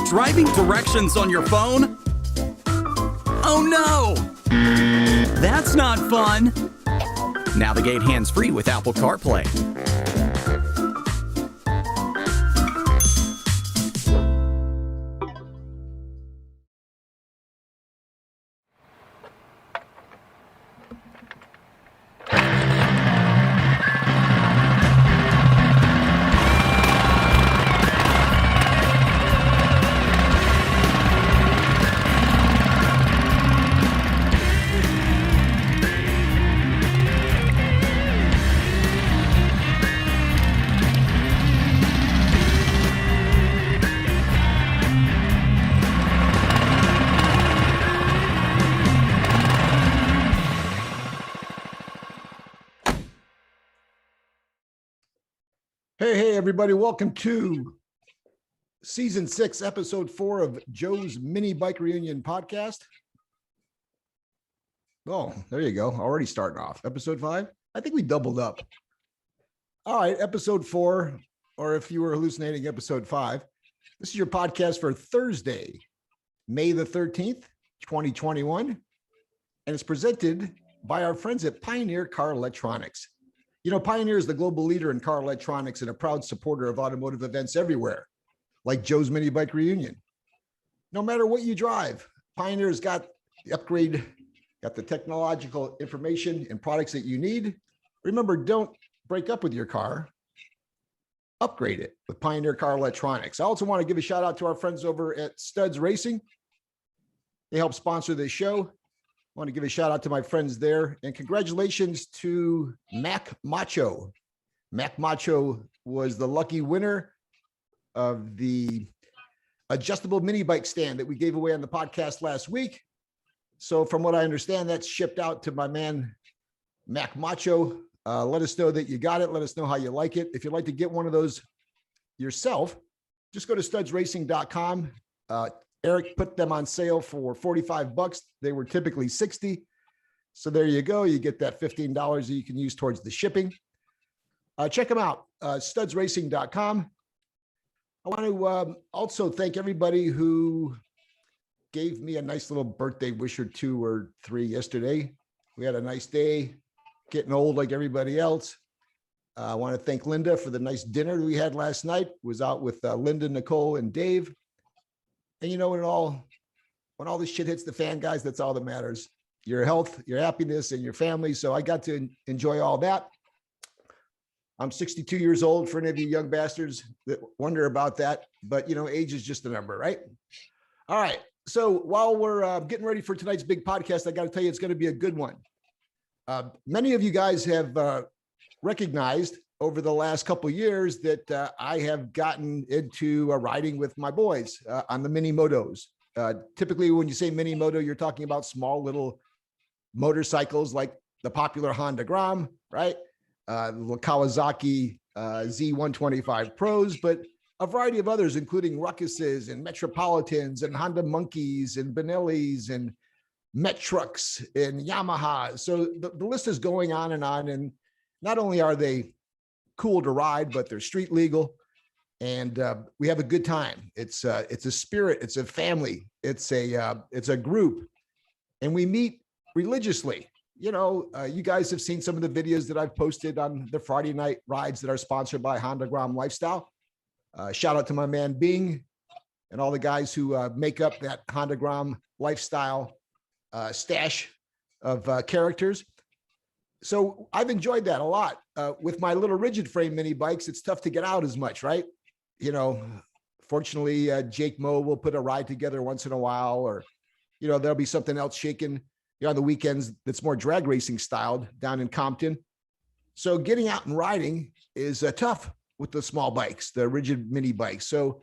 Driving directions on your phone? Oh no! That's not fun! Navigate hands-free with Apple CarPlay. Hey, everybody. Welcome to Season 6, Episode 4 of Joe's Mini Bike Reunion Podcast. Oh, there you go. Already starting off. Episode 5. I think we doubled up. All right, Episode 4, or if you were hallucinating, Episode 5. This is your podcast for Thursday, May the 13th, 2021. And it's presented by our friends at Pioneer Car Electronics. You know, Pioneer is the global leader in car electronics and a proud supporter of automotive events everywhere, like Joe's Mini Bike Reunion. No matter what you drive, Pioneer's got the upgrade, got the technological information and products that you need. Remember, don't break up with your car. Upgrade it with Pioneer Car Electronics. I also want to give a shout out to our friends over at Studs Racing. They help sponsor this show. I want to give a shout out to my friends there, and congratulations to Mac Macho. Mac Macho was the lucky winner of the adjustable mini bike stand that we gave away on the podcast last week. So from what I understand, that's shipped out to my man, Mac Macho. Let us know that you got it. Let us know how you like it. If you'd like to get one of those yourself, just go to studsracing.com. Eric put them on sale for $45. They were typically $60. So there you go. You get that $15 that you can use towards the shipping. Check them out, studsracing.com. I want to also thank everybody who gave me a nice little birthday wish or 2 or 3 yesterday. We had a nice day, getting old like everybody else. I want to thank Linda for the nice dinner we had last night. Was out with Linda, Nicole, and Dave. And you know, when all this shit hits the fan, guys, that's all that matters. Your health, your happiness, and your family. So I got to enjoy all that. I'm 62 years old for any of you young bastards that wonder about that. But, you know, age is just a number, right? All right. So while we're getting ready for tonight's big podcast, I got to tell you, it's going to be a good one. Many of you guys have recognized over the last couple of years that I have gotten into riding with my boys on the mini motos. Typically, when you say mini moto, you're talking about small little motorcycles like the popular Honda Gram, right? The Kawasaki Z125 Pros, but a variety of others, including Ruckuses and Metropolitans and Honda Monkeys and Benellis and Met Trucks and Yamaha. So the list is going on. And not only are they cool to ride, but they're street legal, and we have a good time. It's a spirit, it's a family, it's a group, and we meet religiously. You know, you guys have seen some of the videos that I've posted on the Friday night rides that are sponsored by Honda Gram Lifestyle. Shout out to my man Bing and all the guys who make up that Honda Gram Lifestyle stash of characters. So I've enjoyed that a lot. With my little rigid frame mini bikes, it's tough to get out as much, right? You know, fortunately, Jake Moe will put a ride together once in a while, or, you know, there'll be something else shaking, you know, on the weekends that's more drag racing styled down in Compton. So getting out and riding is tough with the small bikes, the rigid mini bikes. So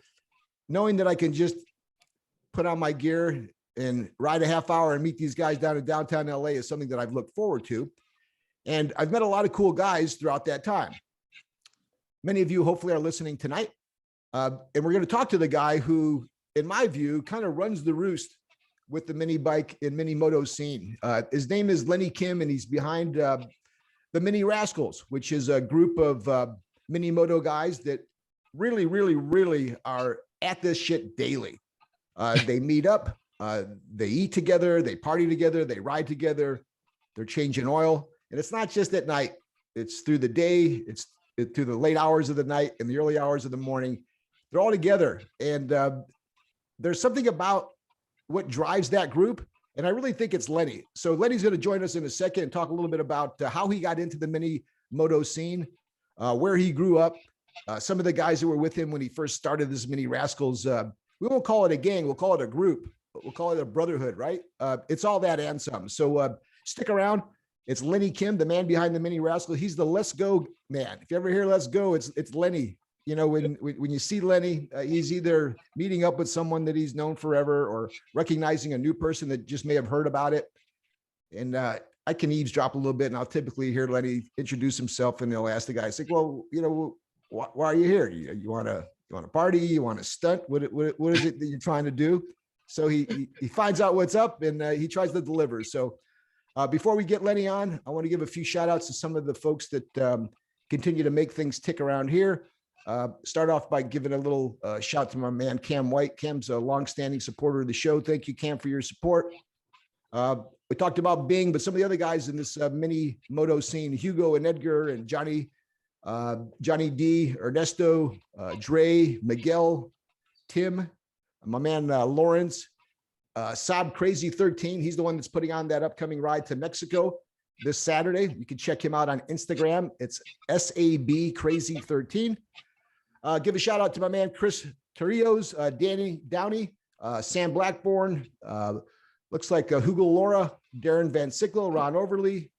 knowing that I can just put on my gear and ride a half hour and meet these guys down in downtown LA is something that I've looked forward to. And I've met a lot of cool guys throughout that time. Many of you hopefully are listening tonight. And we're going to talk to the guy who, in my view, kind of runs the roost with the mini bike and mini moto scene. His name is Lenny Kim, and he's behind the Mini Rascals, which is a group of mini moto guys that really are at this shit daily. They meet up, they eat together, they party together, they ride together, they're changing oil. And it's not just at night, it's through the day, through the late hours of the night and the early hours of the morning. They're all together. And there's something about what drives that group. And I really think it's Lenny. So Lenny's going to join us in a second and talk a little bit about how he got into the mini moto scene, where he grew up, some of the guys who were with him when he first started this Mini Rascals. We won't call it a gang, we'll call it a group, but we'll call it a brotherhood, right? It's all that and some. So stick around. It's Lenny Kim, the man behind the Mini Rascals. He's the Let's Go man. If you ever hear Let's Go, it's Lenny. You know, when you see Lenny, he's either meeting up with someone that he's known forever or recognizing a new person that just may have heard about it. And I can eavesdrop a little bit, and I'll typically hear Lenny introduce himself, and they'll ask the guy, like, well, you know, why are you here? You want to party? You want to stunt? What is it that you're trying to do? So he finds out what's up, and he tries to deliver. So before we get Lenny on, I want to give a few shout outs to some of the folks that continue to make things tick around here. Start off by giving a little shout to my man, Cam White. Cam's a longstanding supporter of the show. Thank you, Cam, for your support. We talked about Bing, but some of the other guys in this mini moto scene, Hugo and Edgar and Johnny D, Ernesto, Dre, Miguel, Tim, my man, Lawrence, Saab Crazy 13. He's the one that's putting on that upcoming ride to Mexico this Saturday. You can check him out on Instagram. It's SAB Crazy 13. Give a shout out to my man, Chris Torrijos, Danny Downey, Sam Blackburn, looks like Hugo Laura, Darren Van Sickle, Ron Overly,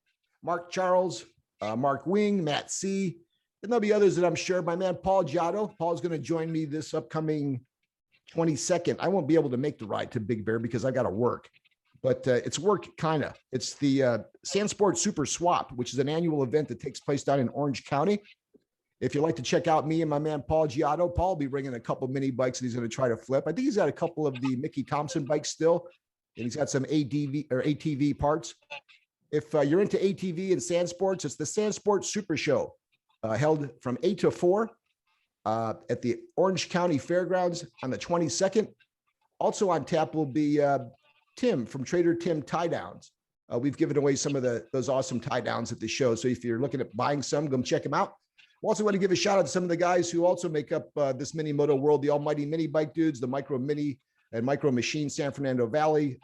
Mark Charles, Mark Wing, Matt C. And there'll be others that I'm sure. My man, Paul Giotto. Paul's going to join me this upcoming 22nd. I won't be able to make the ride to Big Bear because I got to work. But it's work, kind of. It's the Sandsport Super Swap, which is an annual event that takes place down in Orange County. If you'd like to check out me and my man, Paul Giotto, Paul will be bringing a couple mini bikes that he's going to try to flip. I think he's got a couple of the Mickey Thompson bikes still, and he's got some ATV parts. If you're into ATV and sand sports, it's the Sandsport Super Show, held from 8 to 4 at the Orange County Fairgrounds on the 22nd. Also on tap will be Tim from Trader Tim Tie Downs. We've given away some of those awesome tie downs at the show. So if you're looking at buying some, go check them out. We also want to give a shout out to some of the guys who also make up this mini moto world, the almighty mini bike dudes, the Micro Mini and Micro Machine San Fernando Valley.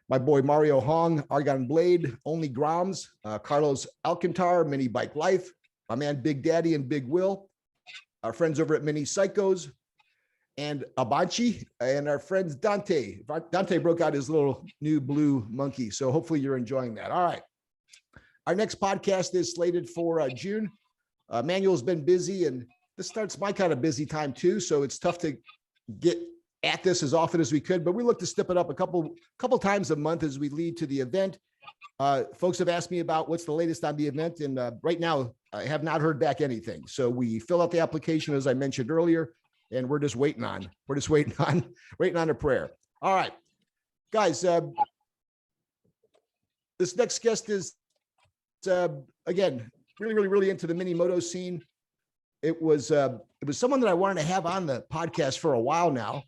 My boy Mario Hong, Argon Blade, Only Groms, Carlos Alcantar, Mini Bike Life, my man Big Daddy and Big Will, our friends over at Mini Psychos, and Abanchi, and our friends Dante. Dante broke out his little new blue monkey, so hopefully you're enjoying that. All right. Our next podcast is slated for June. Manuel's been busy, and this starts my kind of busy time too, so it's tough to get at this as often as we could, but we look to step it up a couple times a month as we lead to the event. Folks have asked me about what's the latest on the event, and right now I have not heard back anything. So we fill out the application, as I mentioned earlier, and we're just waiting on a prayer. All right, guys, this next guest is, again, really into the mini moto scene. It was someone that I wanted to have on the podcast for a while now.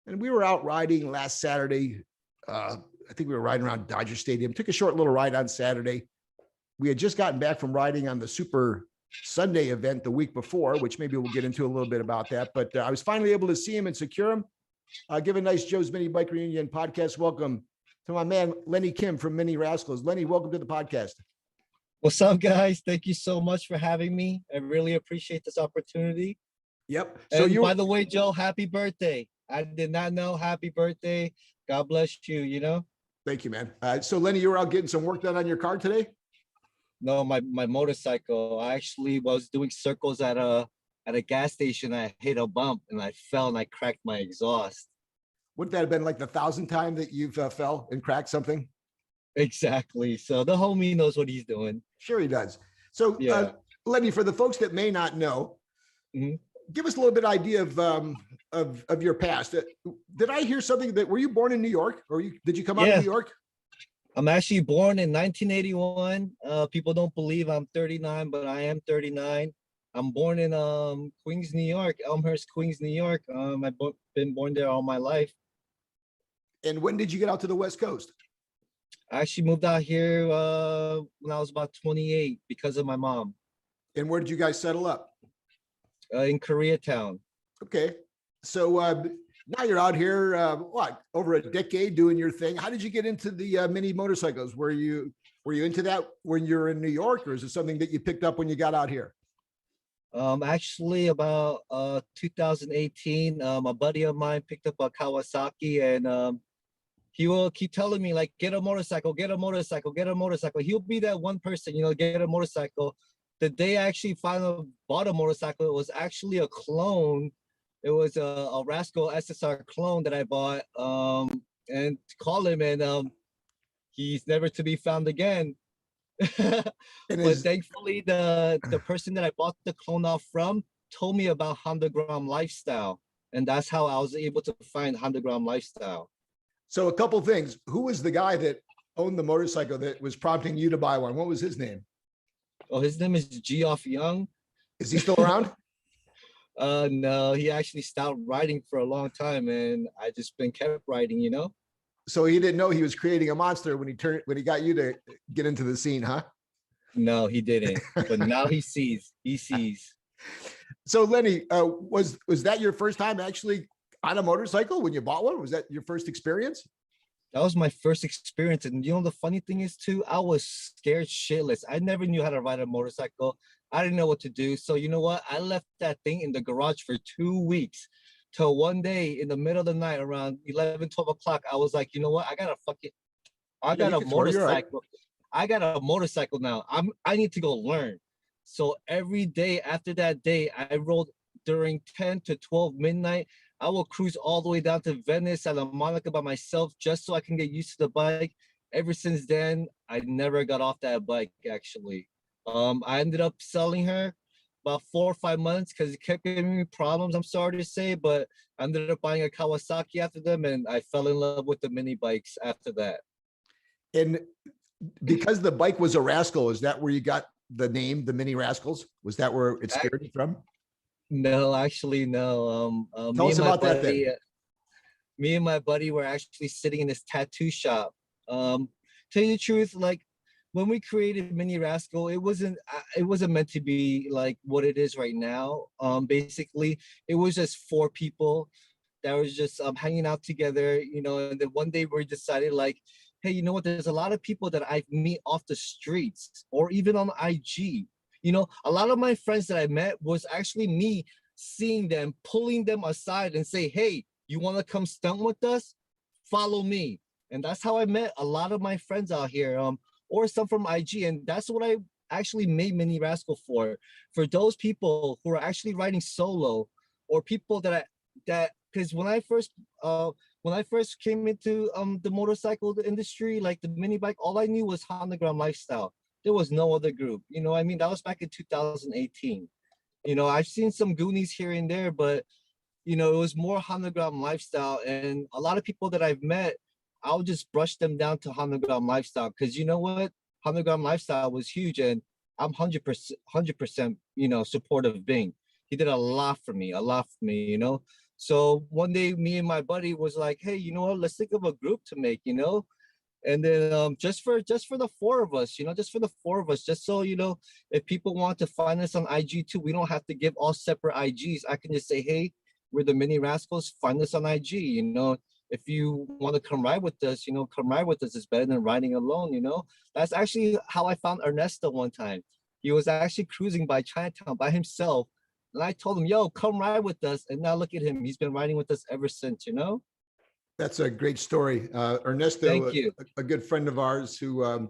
And we were out riding last Saturday. I think we were riding around Dodger Stadium, took a short little ride on Saturday. We had just gotten back from riding on the Super Sunday event the week before, which maybe we'll get into a little bit about that. But I was finally able to see him and secure him. Give a nice Joe's Mini Bike Reunion podcast welcome to my man, Lenny Kim from Mini Rascals. Lenny, welcome to the podcast. What's up, guys? Thank you so much for having me. I really appreciate this opportunity. Yep. So by the way, Joe, happy birthday. I did not know. Happy birthday. God bless you, you know? Thank you, man. So Lenny, you were out getting some work done on your car today? No, my motorcycle. I actually was doing circles at a gas station. I hit a bump and I fell and I cracked my exhaust. Wouldn't that have been like the 1,000th time that you've fell and cracked something? Exactly. So the homie knows what he's doing. Sure he does. So yeah. Lenny, for the folks that may not know, give us a little bit idea of your past. Did I hear something that, were you born in New York, or did you come out of New York? I'm actually born in 1981. People don't believe I'm 39, but I am 39. I'm born in Queens, New York, Elmhurst, Queens, New York. I've been born there all my life. And when did you get out to the West Coast? I actually moved out here when I was about 28 because of my mom And where did you guys settle up? in Koreatown. Okay. So now you're out here, what, over a decade doing your thing. How did you get into the mini motorcycles? Were you into that when you're in New York, or is it something that you picked up when you got out here? Actually, about 2018, a buddy of mine picked up a Kawasaki, and he will keep telling me like, get a motorcycle, get a motorcycle, get a motorcycle. He'll be that one person, get a motorcycle. The day I actually finally bought a motorcycle, it was actually a clone. It was a Rascal SSR clone that I bought, and call him, and he's never to be found again. But thankfully, the person that I bought the clone off from told me about Honda Gram Lifestyle, and that's how I was able to find Honda Gram Lifestyle. So a couple things. Who was the guy that owned the motorcycle that was prompting you to buy one? What was his name? Oh, his name is Geoff Young. Is he still around? No, he actually stopped riding for a long time, and I just been kept riding, So he didn't know he was creating a monster when he got you to get into the scene, huh? No, he didn't. But now he sees. He sees. So Lenny, was that your first time actually on a motorcycle when you bought one? Was that your first experience? That was my first experience. And the funny thing is too, I was scared shitless. I never knew how to ride a motorcycle. I didn't know what to do. So you know what? I left that thing in the garage for 2 weeks till one day in the middle of the night around 11, 12 o'clock. I was like, you know what? I got a motorcycle. Right. I got a motorcycle now. I need to go learn. So every day after that day, I rode during 10 to 12 midnight. I will cruise all the way down to Venice, Santa Monica by myself just so I can get used to the bike. Ever since then, I never got off that bike, actually. I ended up selling her about 4 or 5 months because it kept giving me problems, I'm sorry to say, but I ended up buying a Kawasaki after them, and I fell in love with the mini bikes after that. And because the bike was a Rascal, is that where you got the name, the Mini Rascals? Was that where it started from? No, actually, no. Tell us about that then. Me and my buddy were actually sitting in this tattoo shop. Tell you the truth, like when we created Mini Rascal, it wasn't meant to be like what it is right now. Basically, it was just 4 people that was just hanging out together, and then one day we decided like, hey, you know what? There's a lot of people that I meet off the streets or even on IG. A lot of my friends that I met was actually me seeing them, pulling them aside and say, hey, you want to come stunt with us? Follow me. And that's how I met a lot of my friends out here, or some from IG. And that's what I actually made Mini Rascal for those people who are actually riding solo, or people because when I first came into the motorcycle industry, like the mini bike, all I knew was Honda Gram Lifestyle. There was no other group. I mean, that was back in 2018. I've seen some Goonies here and there, but it was more Honda Gram Lifestyle. And a lot of people that I've met, I'll just brush them down to Honda Gram Lifestyle, because you know what? Honda Gram Lifestyle was huge, and I'm 100%, supportive of Bing. He did a lot for me. So one day, me and my buddy was like, hey, you know what? Let's think of a group to make, And then just for the 4 of us, just so, if people want to find us on IG too, we don't have to give all separate IGs. I can just say, hey, we're the Mini Rascals, find us on IG, If you want to come ride with us, come ride with us. It's better than riding alone, That's actually how I found Ernesto one time. He was actually cruising by Chinatown by himself. And I told him, yo, come ride with us. And now look at him. He's been riding with us ever since, That's a great story. Ernesto, a good friend of ours who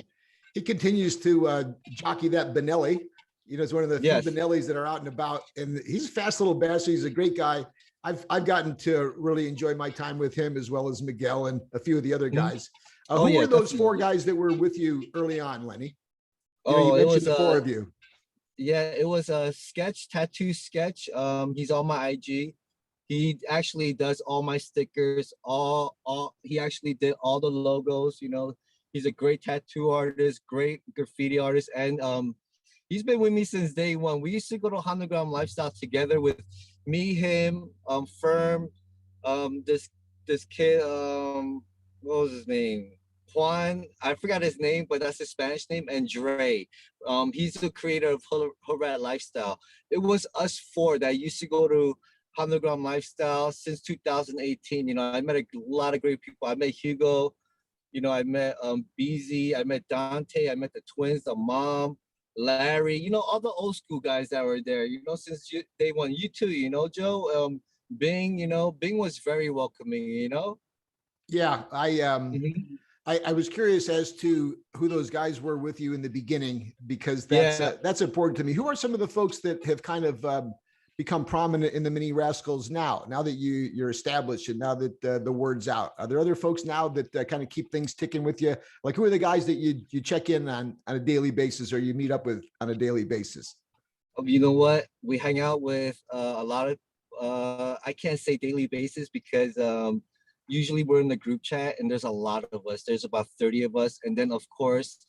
he continues to jockey that Benelli. It's one of the few Benellis that are out and about. And he's a fast little bastard. He's a great guy. I've gotten to really enjoy my time with him, as well as Miguel and a few of the other guys. Who were those 4 guys that were with you early on, Lenny? You mentioned the 4 of you. Yeah, it was a tattoo sketch. He's on my IG. He actually does all my stickers. He actually did all the logos. He's a great tattoo artist, great graffiti artist, and he's been with me since day one. We used to go to Honda Gram Lifestyle together with me, him, Firm, this kid, what was his name? Juan, I forgot his name, but that's his Spanish name, and Dre. He's the creator of Hood Lifestyle. It was us four that used to go to Underground Lifestyle since 2018. I met a lot of great people. I met Hugo, I met BZ, I met Dante, I met the twins, the mom, Larry, all the old school guys that were there, since day one. You too, Joe. Bing, Bing was very welcoming. Yeah, Mhm. I was curious as to who those guys were with you in the beginning, because Yeah. that's important to me. Who are some of the folks that have kind of become prominent in the Mini Rascals now that you're established and now that the word's out? Are there other folks now that kind of keep things ticking with you? Like, who are the guys that you check in on a daily basis, or you meet up with on a daily basis? You know what? We hang out with a lot of, I can't say daily basis because usually we're in the group chat and there's a lot of us. There's about 30 of us. And then, of course,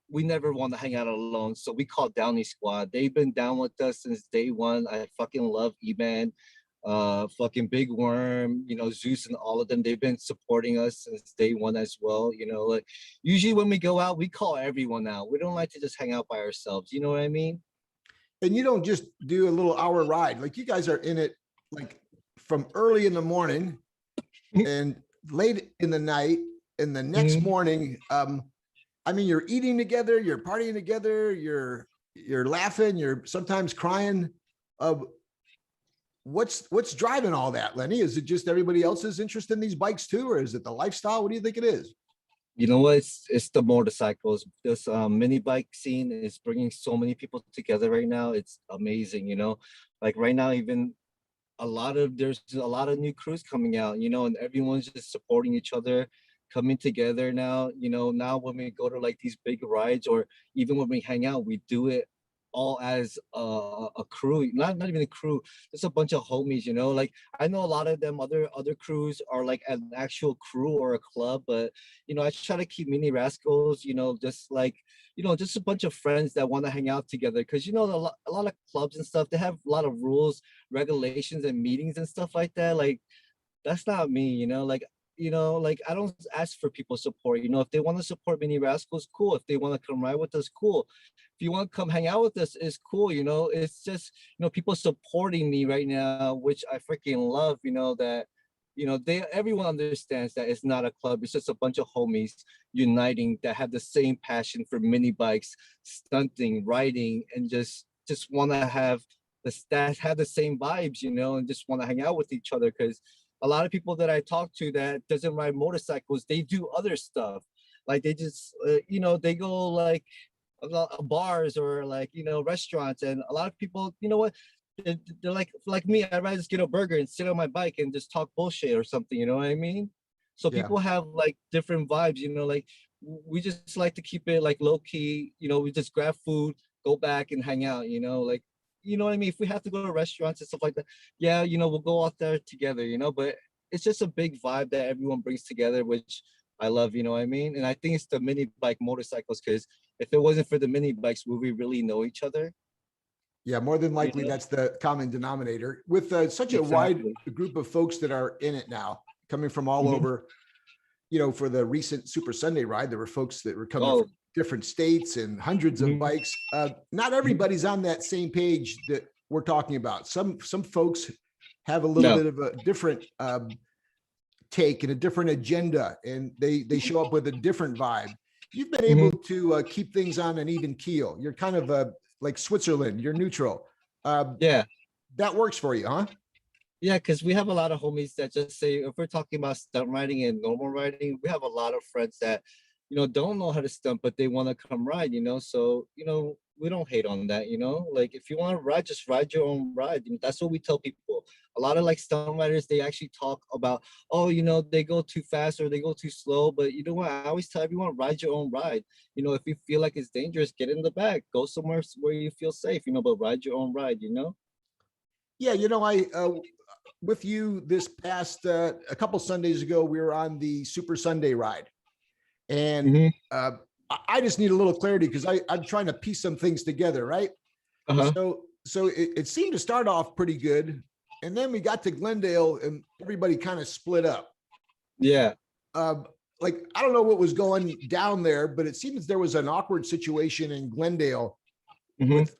we never want to hang out alone. So we call Downey Squad. They've been down with us since day one. I fucking love E-Man, fucking Big Worm, Zeus and all of them. They've been supporting us since day one as well. Like usually when we go out, we call everyone out. We don't like to just hang out by ourselves. You know what I mean? And you don't just do a little hour ride. Like, you guys are in it like from early in the morning and late in the night and the next Mhm. morning. I mean, you're eating together, you're partying together, you're laughing, you're sometimes crying. What's driving all that, Lenny? Is it just everybody else's interest in these bikes too, or is it the lifestyle? What do you think it is? You know what? It's the motorcycles. This mini bike scene is bringing so many people together right now. It's amazing. Like right now, even there's a lot of new crews coming out, and everyone's just supporting each other, coming together now. Now when we go to like these big rides, or even when we hang out, we do it all as a crew, not even a crew, just a bunch of homies. Like I know a lot of them other crews are like an actual crew or a club, but I try to keep Mini Rascals, just like just a bunch of friends that want to hang out together, because a lot of clubs and stuff, they have a lot of rules, regulations, and meetings and stuff like that. Like that's not me, like I don't ask for people's support. If they want to support Mini Rascals, cool. If they want to come ride with us, cool. If you want to come hang out with us, it's cool. It's just people supporting me right now, which I freaking love. That everyone understands that it's not a club, it's just a bunch of homies uniting that have the same passion for mini bikes, stunting, riding, and just want to have the stats, have the same vibes, and just want to hang out with each other. Because a lot of people that I talk to that doesn't ride motorcycles, they do other stuff. Like they just they go like bars or like restaurants, and a lot of people, what, they're like me. I'd rather just get a burger and sit on my bike and just talk bullshit or something. You know what I mean? So Yeah. people have like different vibes. Like we just like to keep it like low key. We just grab food, go back and hang out. Like what I mean. If we have to go to restaurants and stuff like that, yeah, we'll go out there together. But it's just a big vibe that everyone brings together, which I love. You know what I mean? And I think it's the mini bike motorcycles, because if it wasn't for the mini bikes, would we really know each other? Yeah, more than You likely, know? that's the common denominator. With such a wide Exactly. group of folks that are in it now, coming from all Mhm. over. For the recent Super Sunday ride, there were folks that were coming Oh, from different states and hundreds of mhm, bikes. Not mhm. everybody's on that same page that we're talking about. Some folks have a little No. bit of a different take and a different agenda, and they show up with a different vibe. You've been able Mhm. to keep things on an even keel. You're kind of like Switzerland. You're neutral. Uh, Yeah. that works for you, huh? Yeah, because we have a lot of homies that just say, if we're talking about stunt riding and normal riding, we have a lot of friends that, don't know how to stunt, but they want to come ride. So, we don't hate on that. Like if you want to ride, just ride your own ride. That's what we tell people. A lot of like stunt riders, they actually talk about, oh, they go too fast or they go too slow. But you know what? I always tell everyone, ride your own ride. If you feel like it's dangerous, get in the back, go somewhere where you feel safe, but ride your own ride. Yeah, I with you this past a couple Sundays ago, we were on the Super Sunday ride, and Hmm. I just need a little clarity because I'm trying to piece some things together, right? Uh-huh. So it seemed to start off pretty good, and then we got to Glendale, and everybody kind of split up. Yeah. like, I don't know what was going down there, but it seems there was an awkward situation in Glendale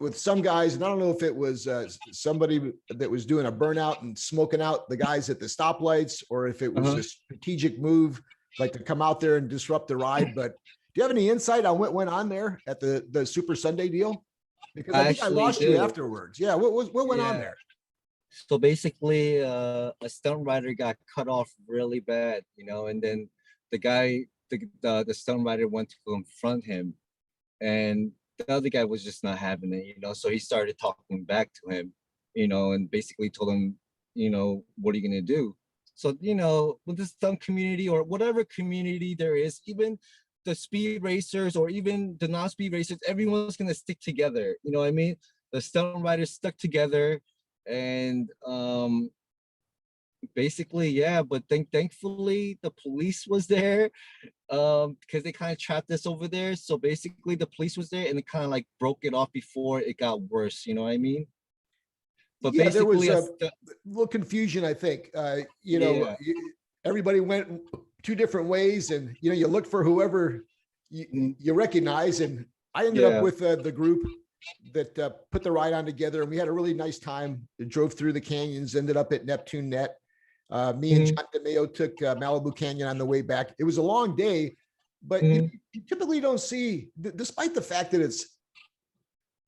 with some guys, and I don't know if it was somebody that was doing a burnout and smoking out the guys at the stoplights, or if it was a strategic move, like to come out there and disrupt the ride. But do you have any insight on what went on there at the Super Sunday deal? Because I think I lost you afterwards. Yeah, what went on there? So basically, a stunt rider got cut off really bad, you know, and then the guy, the stunt rider went to confront him, and the other guy was just not having it, you know. So he started talking back to him, you know, and basically told him, you know, what are you gonna do? So, you know, with the stunt community or whatever community there is, even the speed racers or even the non-speed racers, everyone's gonna stick together. You know what I mean? The stunt riders stuck together, and basically, yeah. But thankfully, the police was there, because they kind of trapped us over there. So basically, the police was there, and it kind of like broke it off before it got worse. You know what I mean? But Yeah, there was basically, a little confusion, I think. You know, everybody went two different ways, and you know, you look for whoever you recognize. And I ended up with the group that put the ride on together, and we had a really nice time. It drove through the canyons, ended up at Neptune Net. Me and John DeMeo took Malibu Canyon on the way back. It was a long day, but you typically don't see, despite the fact that it's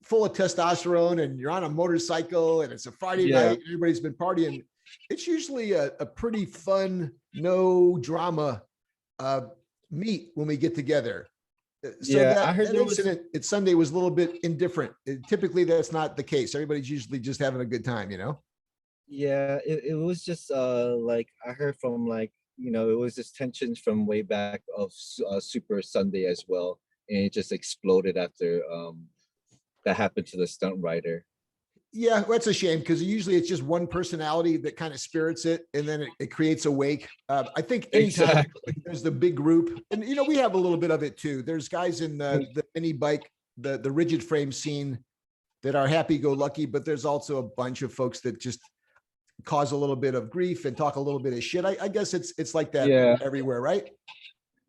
full of testosterone and you're on a motorcycle and it's a Friday night, everybody's been partying. It's usually a pretty fun, no drama meet when we get together. So I heard that incident at Sunday was a little bit indifferent. Typically, that's not the case. Everybody's usually just having a good time, you know? Yeah, it was just like I heard from, like, you know, it was just tensions from way back of Super Sunday as well, and it just exploded after that happened to the stunt rider. Yeah, that's a shame, because usually it's just one personality that kind of spirits it, and then it creates a wake. I think anytime there's the big group, and you know, we have a little bit of it too. There's guys in the mini bike, the rigid frame scene that are happy-go-lucky, but there's also a bunch of folks that just cause a little bit of grief and talk a little bit of shit. I guess it's like that everywhere, right?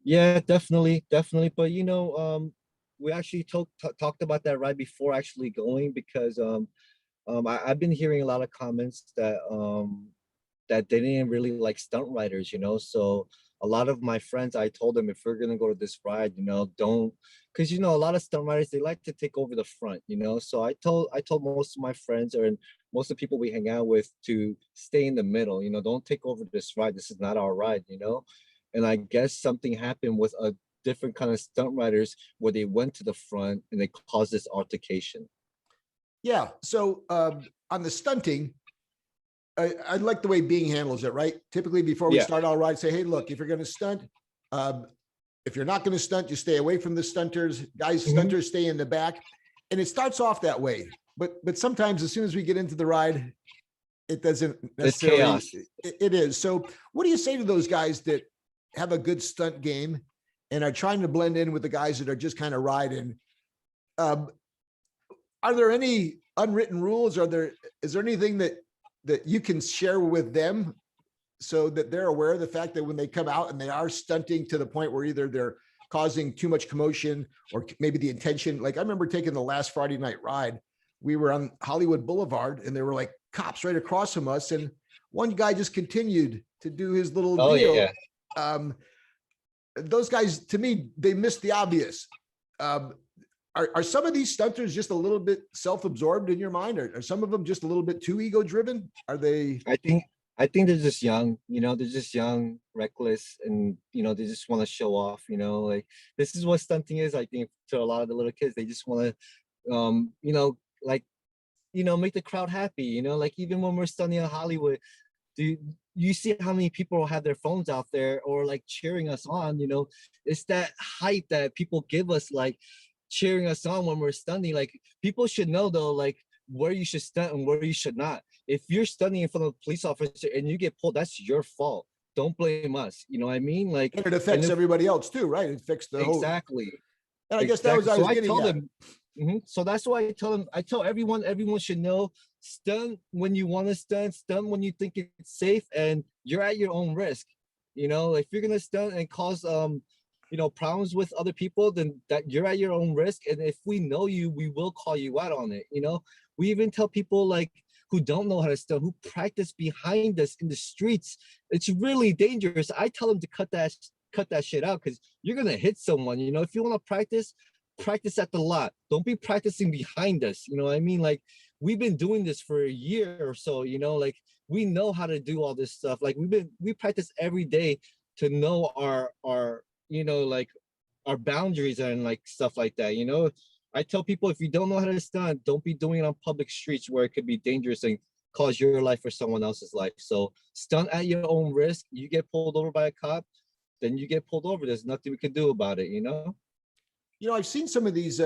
Yeah, definitely. But you know, we actually talked about that right before actually going, because I've been hearing a lot of comments that that they didn't really like stunt riders, you know. So a lot of my friends, I told them, if we're gonna go to this ride, you know, don't, because you know, a lot of stunt riders, they like to take over the front, you know. So I told most of my friends, or most of the people we hang out with, to stay in the middle, you know, don't take over this ride. This is not our ride, you know. And I guess something happened with a different kind of stunt riders where they went to the front and they caused this altercation. Yeah. So on the stunting, I like the way Bing handles it, right? Typically, before we start our ride, say, hey, look, if you're going to stunt, if you're not going to stunt, you stay away from the stunters. Guys, stunters stay in the back. And it starts off that way. But sometimes as soon as we get into the ride, it doesn't necessarily. It's chaos. It is. So what do you say to those guys that have a good stunt game and are trying to blend in with the guys that are just kind of riding? Are there any unwritten rules? Is there anything that you can share with them so that they're aware of the fact that when they come out and they are stunting to the point where either they're causing too much commotion or maybe the intention? Like, I remember taking the last Friday night ride. We were on Hollywood Boulevard and there were like cops right across from us. And one guy just continued to do his little deal. Yeah. Those guys, to me, they missed the obvious. Are some of these stunters just a little bit self-absorbed in your mind? Are some of them just a little bit too ego-driven? Are they? I think they're just young, you know, they're just young, reckless, and, you know, they just want to show off, you know, like, this is what stunting is. I think to a lot of the little kids, they just want to, you know, like, you know, make the crowd happy, you know, like, even when we're stunting in Hollywood, do you see how many people have their phones out there or like cheering us on? You know, it's that hype that people give us, like, cheering us on when we're stunning. Like, people should know though, like, where you should stunt and where you should not. If you're stunning in front of a police officer and you get pulled, that's your fault. Don't blame us. You know what I mean? Like, and it affects everybody else too, right? It affects the whole. Exactly. And I guess that was what I was getting at. Them, so that's why I tell them. I tell everyone should know: stunt when you want to stunt when you think it's safe, and you're at your own risk. You know, if you're gonna stunt and cause problems with other people, then that you're at your own risk. And if we know you, we will call you out on it. You know, we even tell people like who don't know how to stunt, who practice behind us in the streets. It's really dangerous. I tell them to cut that shit out because you're gonna hit someone. You know, if you want to practice at the lot. Don't be practicing behind us. You know what I mean? Like we've been doing this for a year or so, you know, like we know how to do all this stuff. Like we practice every day to know our like our boundaries and like stuff like that. You know, I tell people if you don't know how to stunt, don't be doing it on public streets where it could be dangerous and cause your life or someone else's life. So stunt at your own risk. You get pulled over by a cop, then you get pulled over. There's nothing we can do about it, you know? You know, I've seen some of these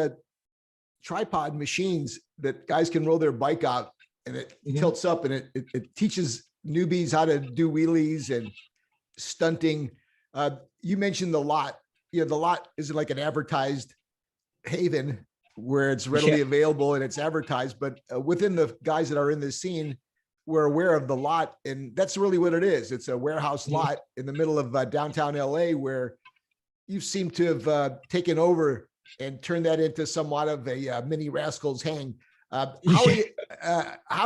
tripod machines that guys can roll their bike out and it tilts up and it teaches newbies how to do wheelies and stunting. You mentioned the lot. You know, the lot is like an advertised haven where it's readily available and it's advertised, but within the guys that are in this scene, we're aware of the lot, and that's really what it is. It's a warehouse lot in the middle of downtown LA where you seem to have taken over and turned that into somewhat of a mini Rascals hang. How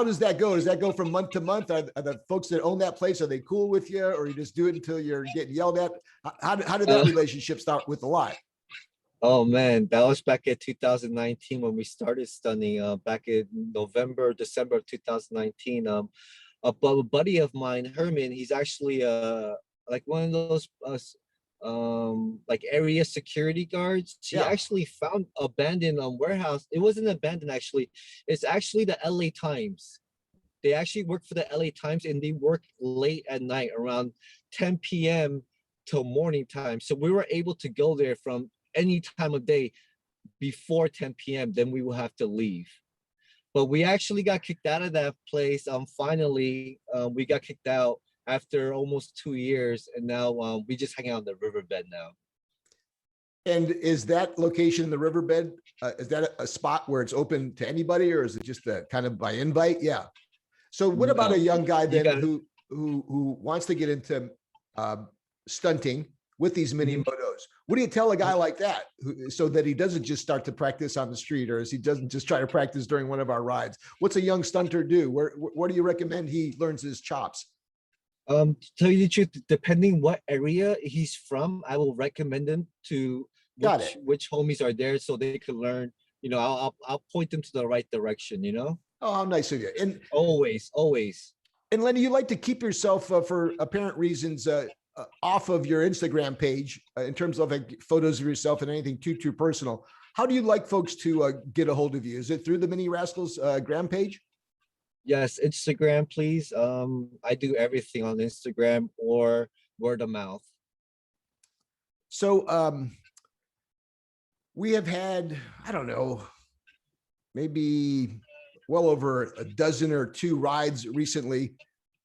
does that go? Does that go from month to month? Are the folks that own that place, are they cool with you, or you just do it until you're getting yelled at? How did that relationship start with the lot? Oh man, that was back in 2019 when we started stunning. Back in December of 2019. A buddy of mine, Herman, he's actually like one of those like area security guards. He actually found abandoned warehouse. It wasn't abandoned actually. It's actually the LA Times. They actually work for the LA Times and they work late at night around 10 p.m. till morning time. So we were able to go there from any time of day before 10 p.m. Then we will have to leave. But we actually got kicked out of that place. Finally, we got kicked out after almost 2 years, and now we just hang out on the riverbed now. And is that location in the riverbed, is that a spot where it's open to anybody, or is it just a kind of by invite? Yeah. So what about a young guy then who wants to get into stunting with these mini motos? What do you tell a guy like that so that he doesn't just start to practice on the street, or as he doesn't just try to practice during one of our rides? What's a young stunter do? Where do you recommend he learns his chops? To tell you the truth, depending what area he's from, I will recommend him to which homies are there so they can learn. You know, I'll point them to the right direction, you know? Oh, how nice of you. And always. And Lenny, you like to keep yourself for apparent reasons off of your Instagram page in terms of like photos of yourself and anything too personal. How do you like folks to get a hold of you? Is it through the Mini Rascals gram page? Yes, Instagram, please. I do everything on Instagram or word of mouth. So we have had, I don't know, maybe well over a dozen or two rides recently.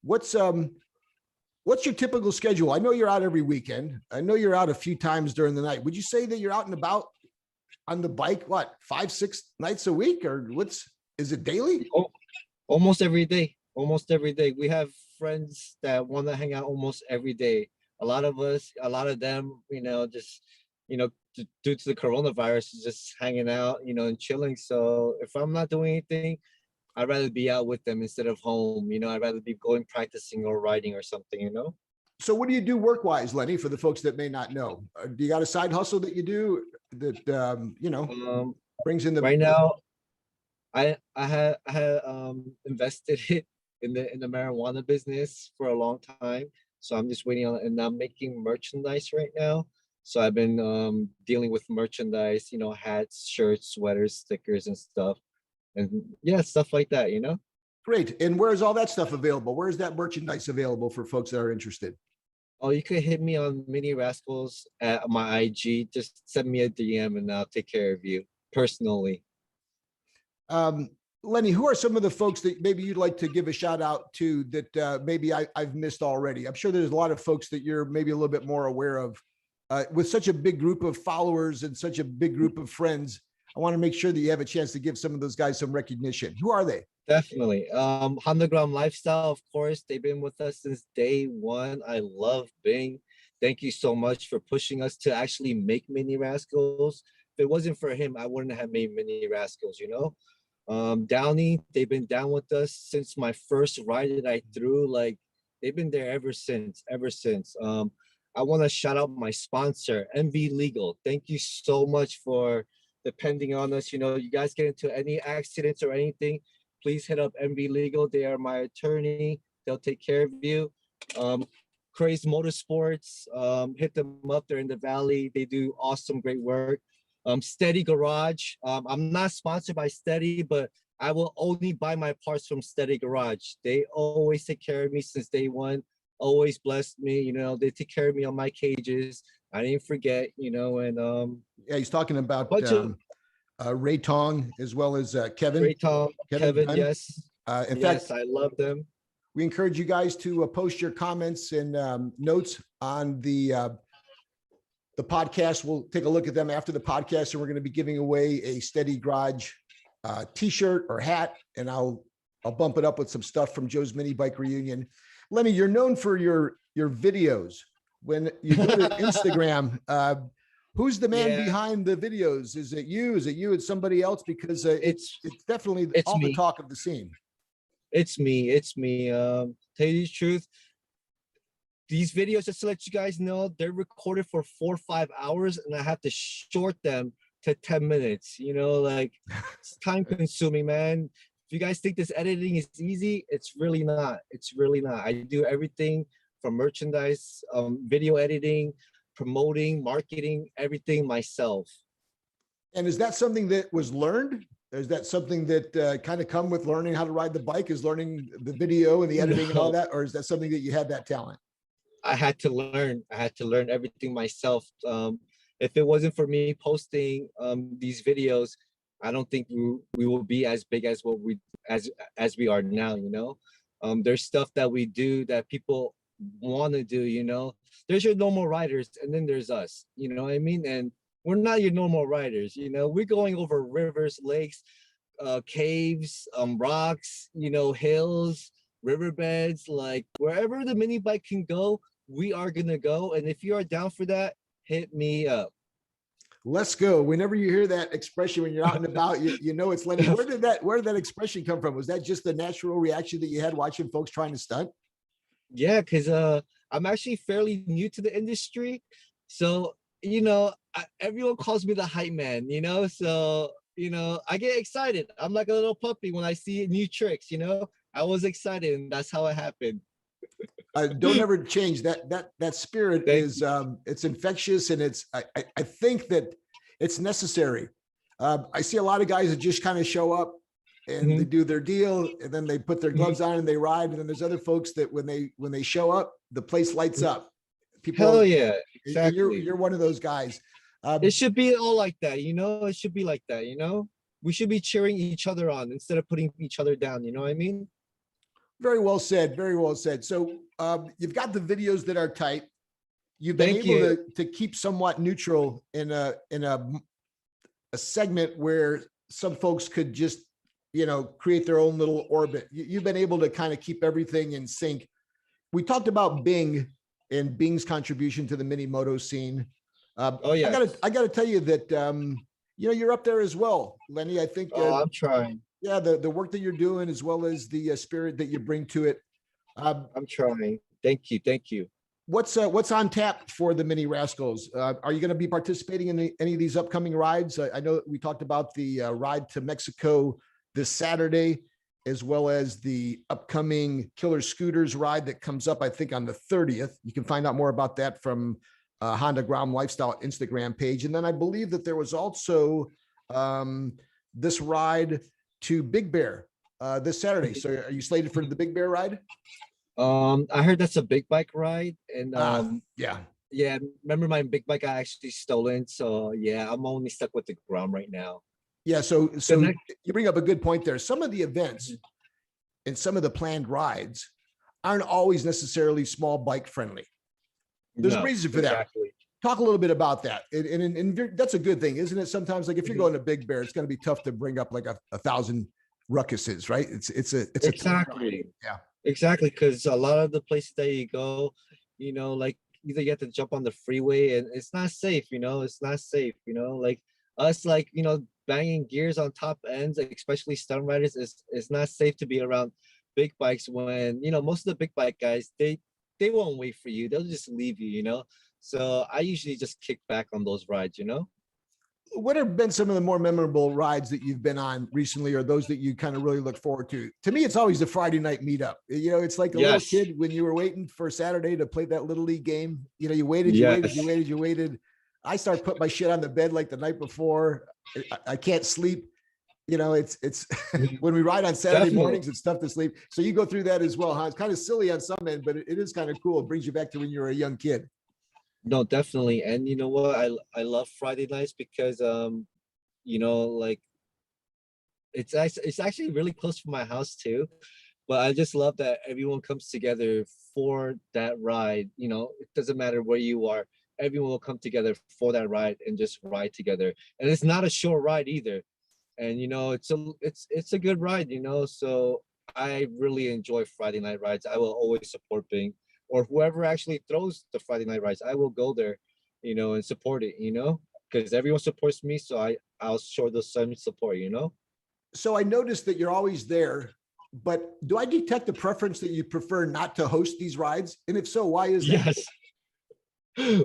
What's your typical schedule? I know you're out every weekend. I know you're out a few times during the night. Would you say that you're out and about on the bike, 5-6 nights a week, or is it daily? Oh, almost every day. We have friends that want to hang out almost every day. A lot of them, just, due to the coronavirus, is just hanging out, and chilling. So if I'm not doing anything, I'd rather be out with them instead of home. I'd rather be going practicing or riding or something, So what do you do work-wise, Lenny, for the folks that may not know? Do you got a side hustle that you do that, brings in the... Right now, I had invested it in the marijuana business for a long time. So I'm just waiting on, and I'm making merchandise right now. So I've been dealing with merchandise, hats, shirts, sweaters, stickers, and stuff. And yeah, stuff like that, Great. And where's all that stuff available? Where's that merchandise available for folks that are interested? Oh, you could hit me on Mini Rascals at my IG. Just send me a DM and I'll take care of you personally. Lenny, who are some of the folks that maybe you'd like to give a shout out to that maybe I've missed already? I'm sure there's a lot of folks that you're maybe a little bit more aware of. With such a big group of followers and such a big group of friends, I want to make sure that you have a chance to give some of those guys some recognition. Who are they? Definitely. Underground Lifestyle, of course. They've been with us since day one. I love Bing. Thank you so much for pushing us to actually make Mini Rascals. If it wasn't for him, I wouldn't have made Mini Rascals, you know? Downey, they've been down with us since my first ride that I threw. Like, they've been there ever since, ever since. I want to shout out my sponsor, MV Legal. Thank you so much for depending on us. You know, you guys get into any accidents or anything, please hit up MV Legal. They are my attorney. They'll take care of you. Craze Motorsports, hit them up. They're in the Valley. They do awesome, great work. Steady Garage. I'm not sponsored by Steady, but I will only buy my parts from Steady Garage. They always take care of me since day one. Always blessed me. You know, they take care of me on my cages. I didn't forget. You know, and yeah, he's talking about Ray Tong as well as Kevin. Ray Tong, Kevin, Dunn. yes. In yes, fact, I love them. We encourage you guys to post your comments and notes on the podcast. We'll take a look at them after the podcast, and we're going to be giving away a Steady Garage t-shirt or hat, and I'll bump it up with some stuff from Joe's Mini Bike Reunion. Lenny, you're known for your videos. When you go to Instagram, who's the man behind the videos? Is it you? Is it you? It's somebody else? Because it's definitely all me. The talk of the scene. It's me. Tell you the truth, these videos, just to let you guys know, they're recorded for 4 or 5 hours, and I have to short them to 10 minutes. You know, like, it's time consuming, man. If you guys think this editing is easy, it's really not. It's really not. I do everything from merchandise, video editing, promoting, marketing, everything myself. And is that something that was learned? Is that something that kind of come with learning how to ride the bike, is learning the video and the editing and all that? Or is that something that you had that talent? I had to learn. I had to learn everything myself. If it wasn't for me posting these videos, I don't think we will be as big as what as we are now, you know? There's stuff that we do that people want to do, you know? There's your normal riders, and then there's us, you know what I mean? And we're not your normal riders, you know? We're going over rivers, lakes, caves, rocks, you know, hills, riverbeds, like wherever the mini bike can go, we are gonna go. And if you are down for that, hit me up. Let's go. Whenever you hear that expression when you're out and about, you know it's Lenny. Where did that expression come from? Was that just the natural reaction that you had watching folks trying to stunt? Yeah, because I'm actually fairly new to the industry, so you know, everyone calls me the hype man, you know, so you know, I get excited. I'm like a little puppy when I see new tricks, you know. I was excited, and that's how it happened. Don't ever change that spirit. It's infectious, and I think that it's necessary. I see a lot of guys that just kind of show up and they do their deal, and then they put their gloves on and they ride. And then there's other folks that when they show up, the place lights up. People, hell yeah, exactly. You're one of those guys. It should be all like that, you know. It should be like that, you know. We should be cheering each other on instead of putting each other down. You know what I mean? Very well said. Very well said. So you've got the videos that are tight. You've been able to keep somewhat neutral in a segment where some folks could just, you know, create their own little orbit. You've been able to kind of keep everything in sync. We talked about Bing and Bing's contribution to the mini moto scene. Oh yeah. I gotta tell you that you know, you're up there as well, Lenny. I think I'm trying. Yeah, the work that you're doing, as well as the spirit that you bring to it. I'm trying. Thank you. What's on tap for the Mini Rascals? Are you going to be participating in any of these upcoming rides? I know we talked about the ride to Mexico this Saturday, as well as the upcoming Killer Scooters ride that comes up, I think, on the 30th. You can find out more about that from Honda Ground Lifestyle Instagram page. And then I believe that there was also this ride to Big Bear this Saturday. So are you slated for the Big Bear ride? I heard that's a big bike ride, and yeah. Remember my big bike I actually stolen, so yeah, I'm only stuck with the ground right now. Yeah, so you bring up a good point there. Some of the events and some of the planned rides aren't always necessarily small bike friendly. There's a reason for that. Talk a little bit about that. And that's a good thing, isn't it? Sometimes, like if you're going to Big Bear, it's going to be tough to bring up like a 1,000 ruckuses, right? It's exactly. Yeah, exactly. Because a lot of the places that you go, you know, like either you have to jump on the freeway, and it's not safe, it's not safe, like us, like, banging gears on top ends, like, especially stunt riders, is not safe to be around big bikes when, most of the big bike guys, they won't wait for you. They'll just leave you. So I usually just kick back on those rides. What have been some of the more memorable rides that you've been on recently, or those that you kind of really look forward to? To me, it's always the Friday night meetup. It's like a little Yes. kid when you were waiting for Saturday to play that little league game. You waited, Yes. you waited. I start putting my shit on the bed like the night before. I can't sleep. It's when we ride on Saturday Definitely. mornings, it's tough to sleep. So you go through that as well, huh? It's kind of silly on some end, but it is kind of cool. It brings you back to when you were a young kid. No, definitely. And you know what? I love Friday nights because like it's actually really close to my house too. But I just love that everyone comes together for that ride. It doesn't matter where you are. Everyone will come together for that ride and just ride together. And it's not a short ride either. And it's a good ride, So I really enjoy Friday night rides. I will always support Bing, or whoever actually throws the Friday night rides. I will go there, and support it, because everyone supports me, so I'll show the same support. So I noticed that you're always there, but do I detect a preference that you prefer not to host these rides? And if so, why is that? Yes.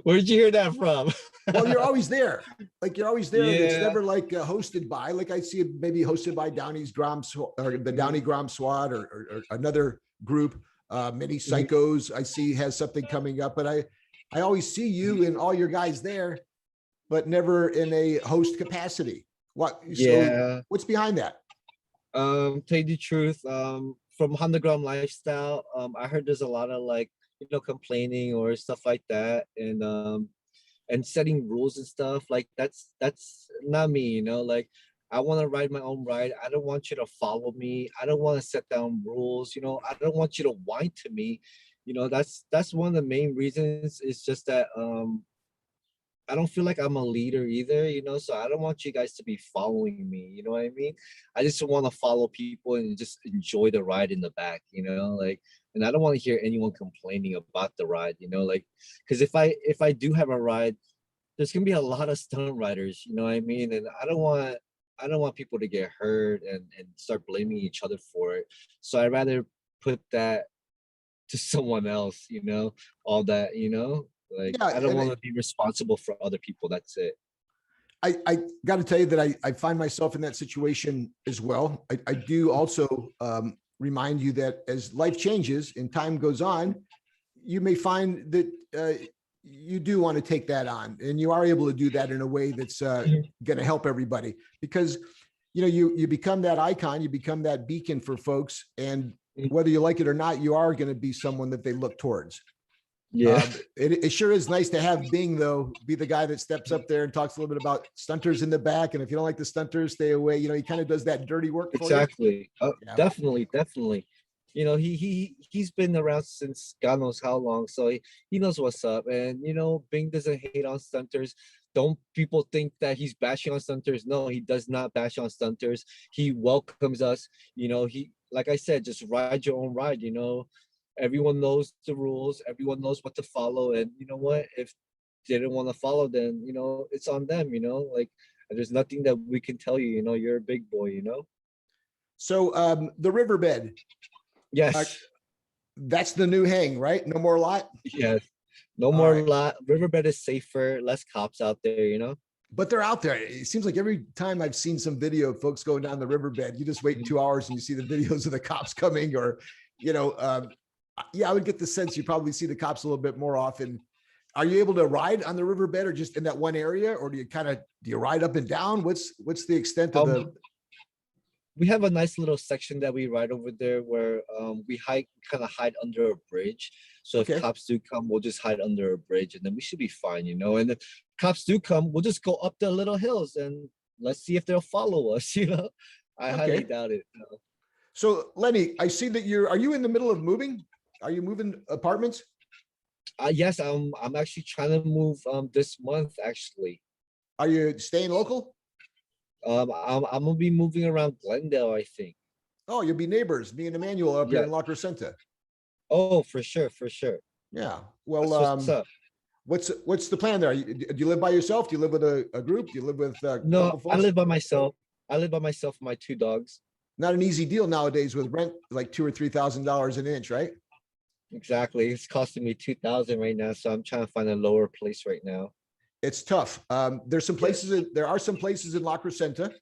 Where'd you hear that from? Well, you're always there. Like you're always there. And it's Yeah. never like hosted by, like I see it maybe hosted by Downey's Grom or the Downey Grom Squad or another group, Mini Psychos. I see has something coming up, but I always see you and all your guys there, but never in a host capacity. Yeah. What's behind that? Tell you the truth, from underground lifestyle, I heard there's a lot of like, complaining or stuff like that, and setting rules and stuff. Like that's not me, like I want to ride my own ride. I don't want you to follow me. I don't want to set down rules. I don't want you to whine to me. That's one of the main reasons. It's just that I don't feel like I'm a leader either, so I don't want you guys to be following me, you know what I mean? I just want to follow people and just enjoy the ride in the back, like, and I don't want to hear anyone complaining about the ride, like, because if I do have a ride, there's gonna be a lot of stunt riders, you know what I mean? And I don't want people to get hurt and start blaming each other for it. So I'd rather put that to someone else, all that, like, Yeah, I don't and want to be responsible for other people. That's it. I got to tell you that I find myself in that situation as well. I do also remind you that as life changes and time goes on, you may find that you do want to take that on, and you are able to do that in a way that's going to help everybody, because you become that icon, you become that beacon for folks, and whether you like it or not, you are going to be someone that they look towards. Yeah. It sure is nice to have Bing, though, be the guy that steps up there and talks a little bit about stunters in the back. And if you don't like the stunters, stay away. He kind of does that dirty work for Exactly. you. Yeah. Definitely. He's been around since God knows how long, so he knows what's up. And Bing doesn't hate on stunters. Don't people think that he's bashing on stunters? No, he does not bash on stunters. He welcomes us. He, like I said, just ride your own ride. Everyone knows the rules. Everyone knows what to follow. And you know what? If they didn't want to follow, then it's on them. Like, there's nothing that we can tell you. You're a big boy. So the riverbed. Yes. That's the new hang, right? No more lot. Yes. No more lot. Riverbed is safer. Less cops out there. But they're out there. It seems like every time I've seen some video of folks going down the riverbed, you just wait 2 hours and you see the videos of the cops coming, or I would get the sense you probably see the cops a little bit more often. Are you able to ride on the riverbed, or just in that one area, or do you ride up and down? What's the extent of the? We have a nice little section that we ride over there where we kind of hide under a bridge. So if cops do come, we'll just hide under a bridge, and then we should be fine, And if cops do come, we'll just go up the little hills and let's see if they'll follow us. I highly doubt it. So Lenny, I see that are you in the middle of moving? Are you moving apartments? Yes, I'm actually trying to move this month, actually. Are you staying local? I'm gonna be moving around Glendale, I think. Oh, you'll be neighbors, me and Emmanuel up here in La Crescenta. Oh, for sure. Yeah. Well, what's up? What's the plan there? Do you live by yourself? Do you live with a group? Do you live with a No, couple folks? I live by myself. I live by myself with my 2 dogs. Not an easy deal nowadays with rent like $2,000 or $3,000 an inch, right? Exactly. It's costing me 2,000 right now, so I'm trying to find a lower place right now. It's tough. There's some places. There are some places in La Crescenta.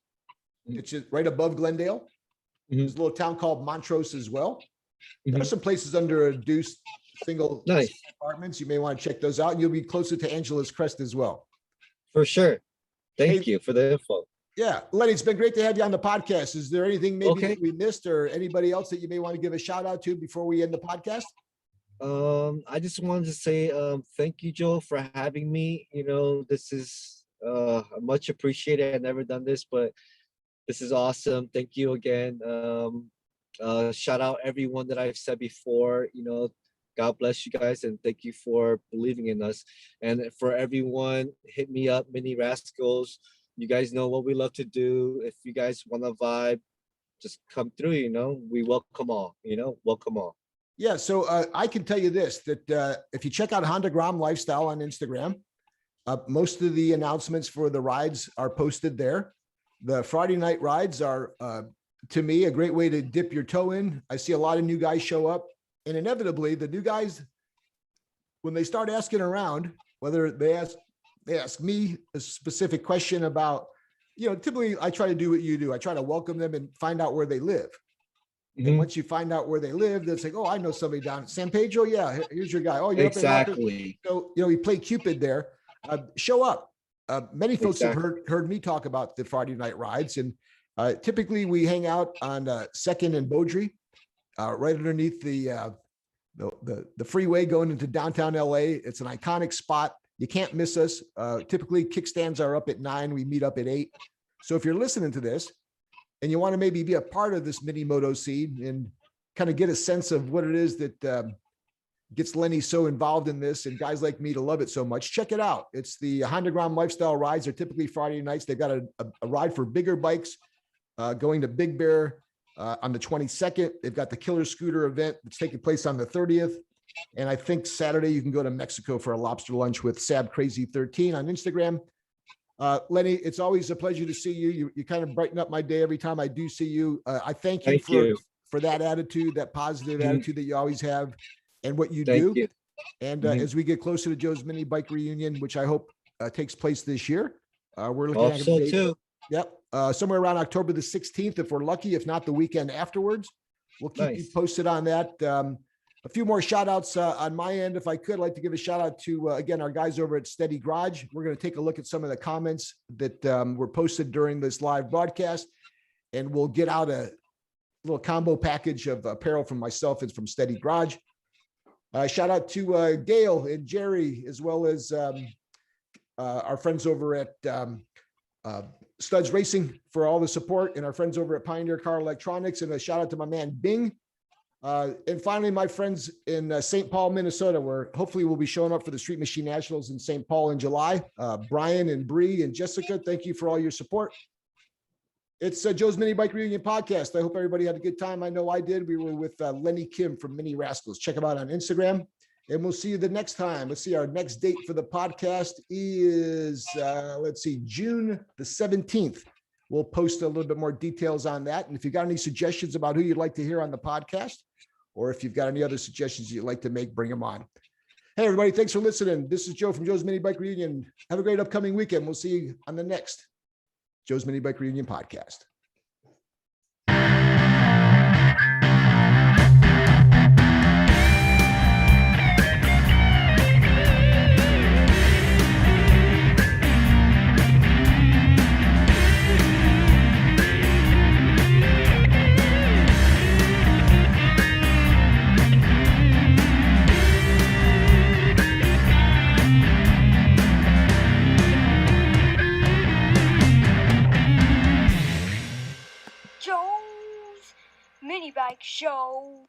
It's right above Glendale. There's a little town called Montrose as well. There are some places under a deuce single Nice. apartments. You may want to check those out, and you'll be closer to Angela's Crest as well. For sure. Thank Hey, you for the info. Yeah, Lenny, it's been great to have you on the podcast. Is there anything maybe Okay. that we missed, or anybody else that you may want to give a shout out to before we end the podcast? I just wanted to say thank you, Joe, for having me. You know, this is much appreciated. I've never done this, but this is awesome. Thank you again. Shout out everyone that I've said before. You know, God bless you guys, and thank you for believing in us. And for everyone, hit me up, Mini Rascals. You guys know what we love to do. If you guys want to vibe, just come through. You know, we welcome all. You know, welcome all. Yeah, so I can tell you this, that if you check out Honda Grom Lifestyle on Instagram, most of the announcements for the rides are posted there. The Friday night rides are, to me, a great way to dip your toe in. I see a lot of new guys show up, and inevitably, the new guys, when they start asking around, whether they ask me a specific question about, you know, typically I try to do what you do. I try to welcome them and find out where they live. And once you find out where they live, they'll say, "Oh, I know somebody down at San Pedro. Yeah, here's your guy. Oh, you're Exactly. up in so, you know, we play Cupid there. Show up. Many folks have heard me talk about the Friday night rides, and typically we hang out on Second and Beaudry, right underneath the freeway going into downtown LA. It's an iconic spot. You can't miss us. Typically, kickstands are up at 9. We meet up at 8. So if you're listening to this, and you want to maybe be a part of this mini moto scene and kind of get a sense of what it is that gets Lenny so involved in this and guys like me to love it so much, check it out. It's the Honda Grom Lifestyle rides. They're typically Friday nights. They've got a ride for bigger bikes going to Big Bear on the 22nd. They've got the Killer Scooter event that's taking place on the 30th. And I think Saturday you can go to Mexico for a lobster lunch with Sab Crazy 13 on Instagram. Lenny, it's always a pleasure to see you. You kind of brighten up my day every time I do see you. I thank you for that attitude, that positive attitude that you always have, and what you do. You. And as we get closer to Joe's mini bike reunion, which I hope takes place this year, we're looking at a date. Too. Yep, somewhere around October the 16th, if we're lucky. If not, the weekend afterwards. We'll keep you posted on that. A few more shout outs on my end. If I could, I'd like to give a shout out to, again, our guys over at Steady Garage. We're going to take a look at some of the comments that were posted during this live broadcast, and we'll get out a little combo package of apparel from myself and from Steady Garage. Shout out to Gail and Jerry, as well as our friends over at Studs Racing for all the support, and our friends over at Pioneer Car Electronics, and a shout out to my man Bing. And finally, my friends in St. Paul, Minnesota, where hopefully we'll be showing up for the Street Machine Nationals in St. Paul in July. Brian and Bree and Jessica, thank you for all your support. It's Joe's Mini Bike Reunion Podcast. I hope everybody had a good time. I know I did. We were with Lenny Kim from Mini Rascals. Check him out on Instagram, and we'll see you the next time. Let's see, our next date for the podcast is, June the 17th. We'll post a little bit more details on that. And if you've got any suggestions about who you'd like to hear on the podcast, or if you've got any other suggestions you'd like to make, bring them on. Hey, everybody, thanks for listening. This is Joe from Joe's Mini Bike Reunion. Have a great upcoming weekend. We'll see you on the next Joe's Mini Bike Reunion podcast. Joe's Mini Bike Show.